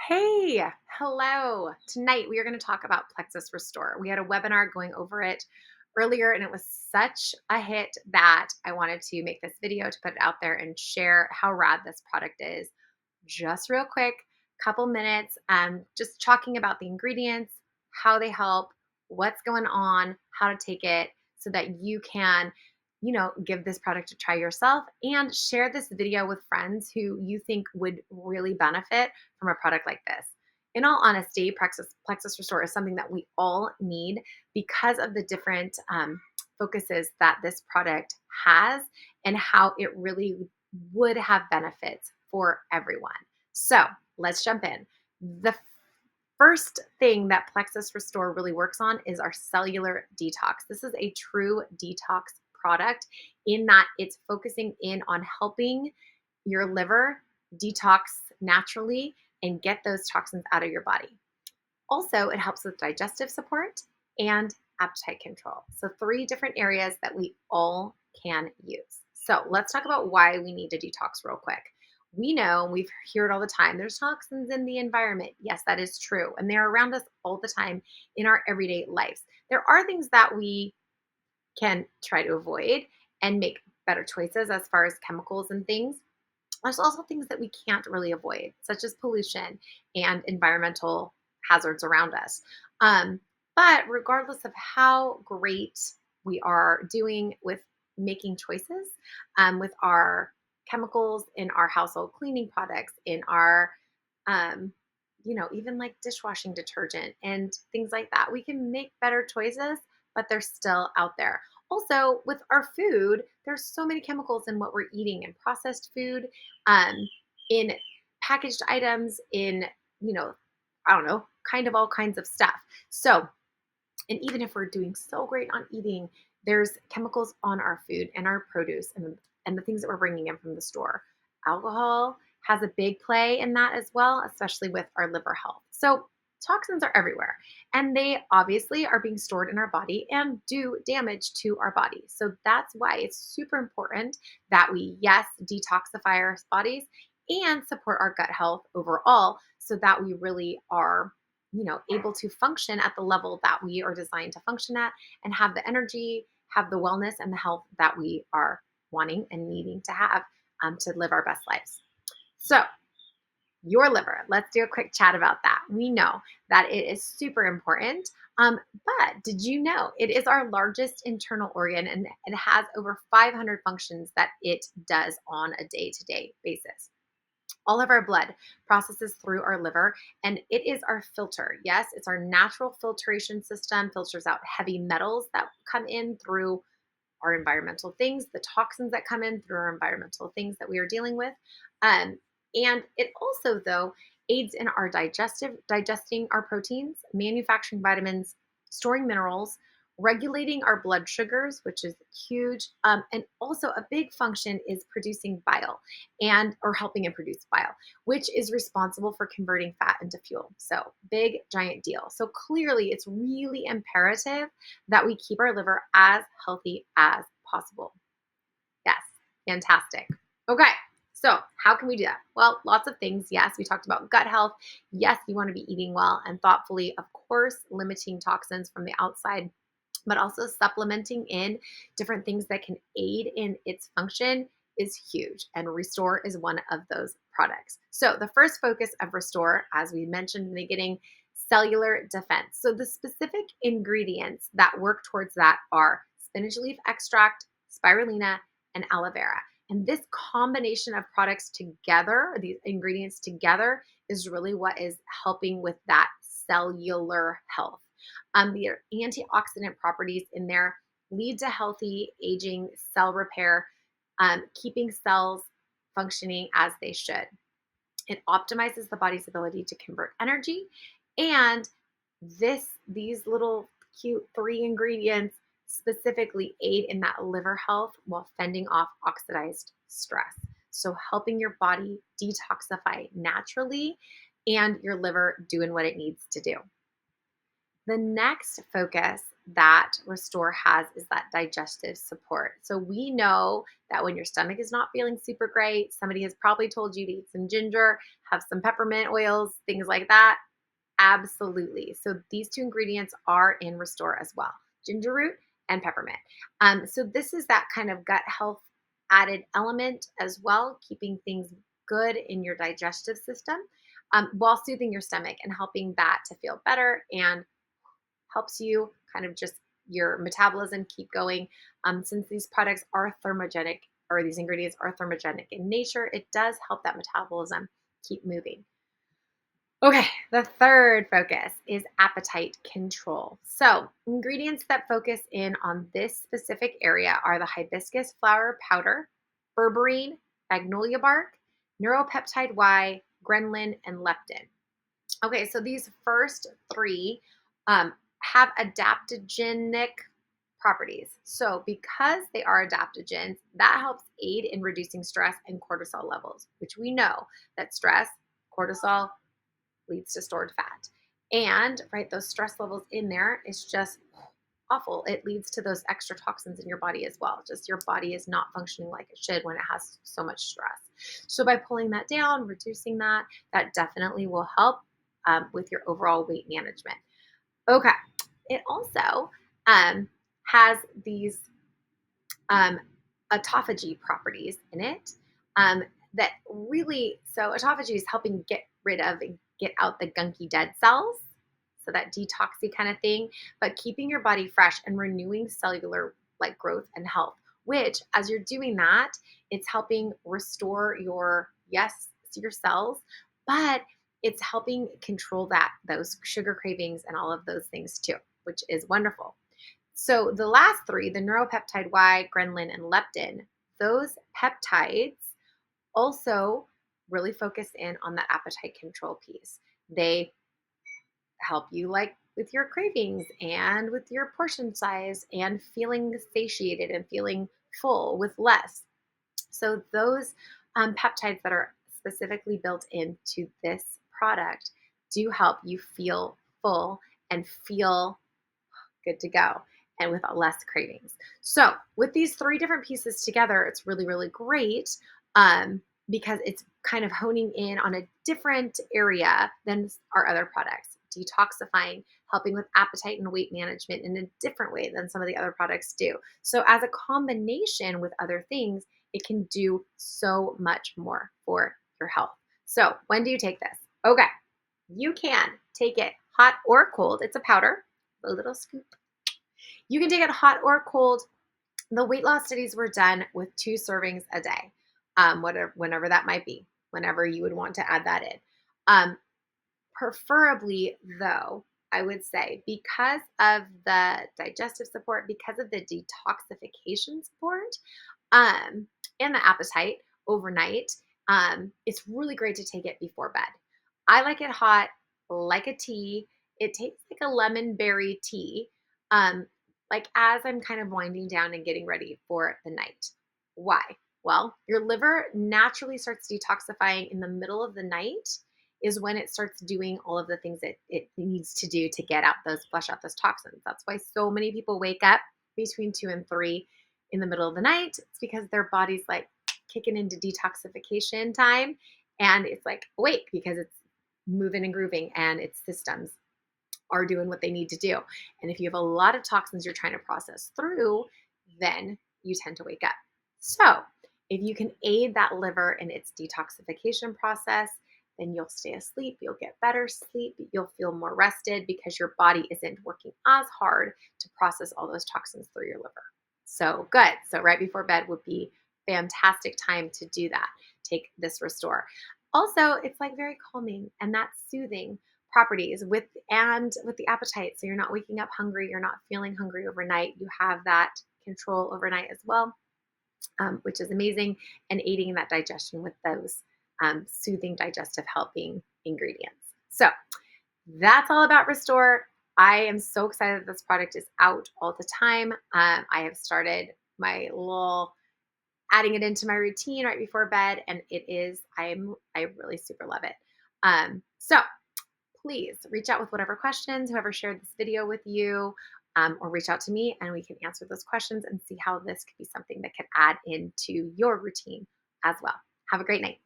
Hey, hello. Tonight we are going to talk about Plexus Restore. We had a webinar going over it earlier, and it was such a hit that I wanted to make this video to put it out there and share how rad this product is. Just real quick, couple minutes, just talking about the ingredients, how they help, what's going on, how to take it so that you can give this product a try yourself and share this video with friends who you think would really benefit from a product like this. In all honesty, Plexus Restore is something that we all need because of the different focuses that this product has and how it really would have benefits for everyone. So let's jump in. The first thing that Plexus Restore really works on is our cellular detox. This is a true detox product in that it's focusing in on helping your liver detox naturally and get those toxins out of your body. Also, it helps with digestive support and appetite control. So, three different areas that we all can use. So, let's talk about why we need to detox real quick. We know, we hear it all the time, there's toxins in the environment. Yes, that is true. And they're around us all the time in our everyday lives. There are things that we can try to avoid and make better choices as far as chemicals and things. There's also things that we can't really avoid, such as pollution and environmental hazards around us. But regardless of how great we are doing with making choices, with our chemicals in our household cleaning products, in our, even like dishwashing detergent and things like that, we can make better choices, but they're still out there. Also, with our food, there's so many chemicals in what we're eating in processed food, um, in packaged items, in, I don't know, kind of all kinds of stuff. So, and even if we're doing so great on eating, there's chemicals on our food and our produce and the things that we're bringing in from the store. Alcohol has a big play in that as well, especially with our liver health. So toxins are everywhere and they obviously are being stored in our body and do damage to our body. So that's why it's super important that we, yes, detoxify our bodies and support our gut health overall so that we really are able to function at the level that we are designed to function at and have the energy, have the wellness and the health that we are wanting and needing to have to live our best lives. So, your liver, let's do a quick chat about that. We know that it is super important. But did you know it is our largest internal organ and it has over 500 functions that it does on a day to day basis? All of our blood processes through our liver and it is our filter. Yes, it's our natural filtration system, filters out heavy metals that come in through our environmental things, the toxins that come in through our environmental things that we are dealing with. And it also, though, aids in our digesting our proteins, manufacturing vitamins, storing minerals, regulating our blood sugars, which is huge. And also a big function is producing bile or helping it produce bile, which is responsible for converting fat into fuel. So big, giant deal. So clearly it's really imperative that we keep our liver as healthy as possible. Yes, fantastic. Okay, so how can we do that? Well, lots of things. Yes, we talked about gut health. Yes, you want to be eating well and thoughtfully, of course, limiting toxins from the outside, but also supplementing in different things that can aid in its function is huge. And Restore is one of those products. So the first focus of Restore, as we mentioned in the beginning, cellular defense. So the specific ingredients that work towards that are spinach leaf extract, spirulina, and aloe vera. And this combination of products together, these ingredients together, is really what is helping with that cellular health. The antioxidant properties in there lead to healthy aging, cell repair, keeping cells functioning as they should. It optimizes the body's ability to convert energy, and these little cute three ingredients specifically aid in that liver health while fending off oxidized stress. So helping your body detoxify naturally and your liver doing what it needs to do. The next focus that Restore has is that digestive support. So we know that when your stomach is not feeling super great, somebody has probably told you to eat some ginger, have some peppermint oils, things like that. Absolutely. So these two ingredients are in Restore as well, ginger root and peppermint. So this is that kind of gut health added element as well, keeping things good in your digestive system, while soothing your stomach and helping that to feel better, and helps you kind of just your metabolism keep going. Since these products are thermogenic, or these ingredients are thermogenic in nature, it does help that metabolism keep moving. Okay, the third focus is appetite control. So, ingredients that focus in on this specific area are the hibiscus flower powder, berberine, magnolia bark, neuropeptide Y, ghrelin, and leptin. Okay, so these first three have adaptogenic properties. So, because they are adaptogens, that helps aid in reducing stress and cortisol levels, which we know that stress, cortisol, leads to stored fat. And right, those stress levels in there is just awful. It leads to those extra toxins in your body as well. Just your body is not functioning like it should when it has so much stress. So by pulling that down, reducing that, that definitely will help with your overall weight management. Okay. It also has these um, autophagy properties in it, that really, so autophagy is helping get rid of and get out the gunky dead cells, so that detoxy kind of thing, but keeping your body fresh and renewing cellular like growth and health, which as you're doing that, it's helping restore your, yes, your cells, but it's helping control that those sugar cravings and all of those things too, which is wonderful. So the last three, the neuropeptide Y, ghrelin, and leptin, those peptides also really focus in on that appetite control piece. They help you like with your cravings and with your portion size and feeling satiated and feeling full with less. So those peptides that are specifically built into this product do help you feel full and feel good to go and with less cravings. So with these three different pieces together, it's really, really great, because it's kind of honing in on a different area than our other products, detoxifying, helping with appetite and weight management in a different way than some of the other products do. So as a combination with other things, it can do so much more for your health. So when do you take this? Okay, you can take it hot or cold. It's a powder, a little scoop. You can take it hot or cold. The weight loss studies were done with 2 servings a day, whenever that might be, whenever you would want to add that in. Um, Preferably, though, I would say because of the digestive support, because of the detoxification support, and the appetite overnight, it's really great to take it before bed. I like it hot, like a tea. It tastes like a lemon berry tea, um, like as I'm kind of winding down and getting ready for the night. Why? Well, your liver naturally starts detoxifying in the middle of the night, is when it starts doing all of the things that it needs to do to get out those, flush out those toxins. That's why so many people wake up between 2 and 3 in the middle of the night. It's because their body's like kicking into detoxification time, and it's like awake because it's moving and grooving and its systems are doing what they need to do. And if you have a lot of toxins you're trying to process through, then you tend to wake up. So if you can aid that liver in its detoxification process, then you'll stay asleep, you'll get better sleep, you'll feel more rested because your body isn't working as hard to process all those toxins through your liver. So good. So right before bed would be fantastic time to do that. Take this Restore. Also, it's like very calming and that's soothing properties with the appetite. So you're not waking up hungry, you're not feeling hungry overnight. You have that control overnight as well, which is amazing, and aiding in that digestion with those soothing digestive helping ingredients. So that's all about Restore. I am so excited that this product is out all the time. I have started my little adding it into my routine right before bed, and I really super love it. So please reach out with whatever questions, whoever shared this video with you. or reach out to me and we can answer those questions and see how this could be something that could add into your routine as well. Have a great night.